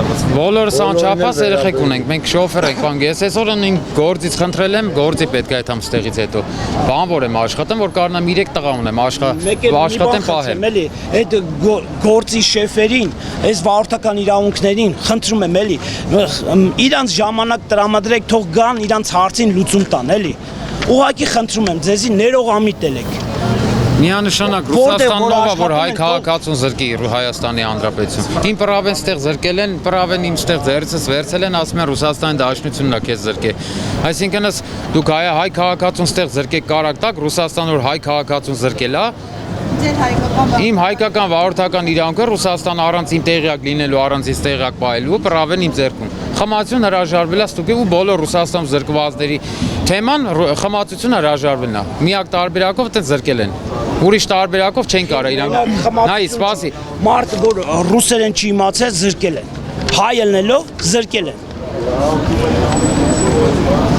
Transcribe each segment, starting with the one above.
Բոլորս անչափահաս երեխեք ունենք, մենք շոֆեր ենք, բան ես այսօր ինձ գործից խնդրել եմ, գործի պետք է այդամ ստեղից հետո։ Բանվոր եմ աշխատում, որ կարողանամ 3 տղա ունեմ, աշխատեմ պահեմ։ Էլի, այդ գործի շեֆերին, այս վարորդական իրավունքներին խնդրում եմ էլի, իրանց ժամանակ տրամադրեք, թող գան իրանց հարցին լուծում տան, էլի։ Ուղղակի խնդրում եմ ձեզի ներողամիտ ելեք։ Միանշանակ Ռուսաստանով է, որ հայ քաղաքացուն զրկի Հայաստանի Հանրապետություն։ Իմ պրավեն ստեղ զրկել են, պրավեն իմ ստեղ ձեռցս վերցել են, ասում են Ռուսաստանի Դաշնությունն է քեզ զրկե։ Այսինքն դուք հայ քաղաքացուն ստեղ զրկեք կարակ տակ, Ռուսաստանը որ հայ քաղաքացուն զրկել է, իմ հայկական վարորդական իրավունքը Ռուսաստանը առանց իմ տեղյակ լինելու, առանց ինձ տեղյակ պահելու, պրավեն իմ ձեռքում։ Խմացություն հրաժարվել է ստուգել ու բոլոր Ռուսաստանում զրկվածների թեման խմացություն հրաժարվելն է։ Միակ տարբերակով այդպես զրկել են։ Ուրիշ տարբերակով չեն կարող իրանք։ Նայ, սպասի։ Մարդը որ ռուսերեն չի իմացել, զրկել են։ Հայ ելնելով զրկել են։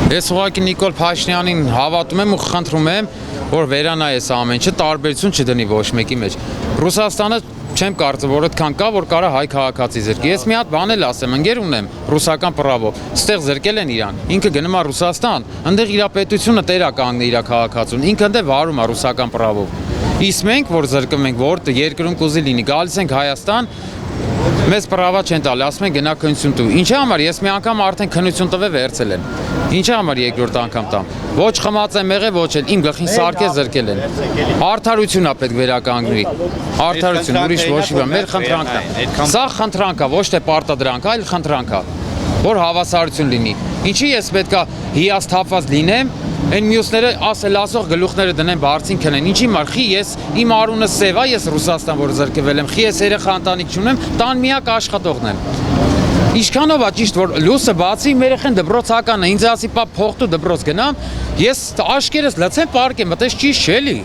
Ես ուղղակի Նիկոլ Փաշինյանին հավատում եմ ու խնդրում եմ, որ վերանայ այս ամեն ինչը, տարբերություն չդնի ոչ մեկի մեջ։ Ռուսաստանը չեմ կարծում, որ այդքան կա, որ կարա հայ քաղաքացի զրկի։ Ես մի հատ բան էլ ասեմ, ընկեր ունեմ ռուսական պրավով, ստեղ զրկել են իրան։ Ինքը գնում է Ռուսաստան, այնտեղ իր պետությունը տերա կանգնի իր քաղաքացուն։ Ինքը այնտեղ վարում է ռուսական պրավով։ Իսկ մենք որ զրկում ենք, որ երկրում կուզի լինի, գալիս ենք Հայաստան, մեզ պրավա չեն տալի, ասում են գնա քննություն տու։ Ինչի համար ես մի անգամ արդեն քննություն տվել վերցել են։ Ինչի համար երկրորդ անգամ տամ։ Ոչ խմած եմ եղել, ոչ էլ իմ գլխին սարքե զրկել են։ Արդարությունն է պետք վերականգնվի։ Արդարություն, ուրիշ ոչ մի բան, մեր խնդրանքն է։ Սա խնդրանք է, ոչ թե պարտադրանք, այլ խնդրանք է, որ հավասարություն լինի։ Ինչի ես պետքա հիասթափված լինեմ, այն մյուսները ասող գլուխները դնեն բարձին քնեն։ Ինչի մար խի ես իմ արունը սև է, ես Ռուսաստան որ զրկվել եմ, խի ես երեխա ընտանիք չունեմ, տան միակ աշխատողն եմ։ Ինչքանով է ճիշտ որ լույսը բացի մեր երեխան դպրոցական է, ինձ ասի պա փոխտու դպրոց գնամ, ես աշկերս լցեմ պարկեմ, այդպես ճիշտ չէ՞ էլի։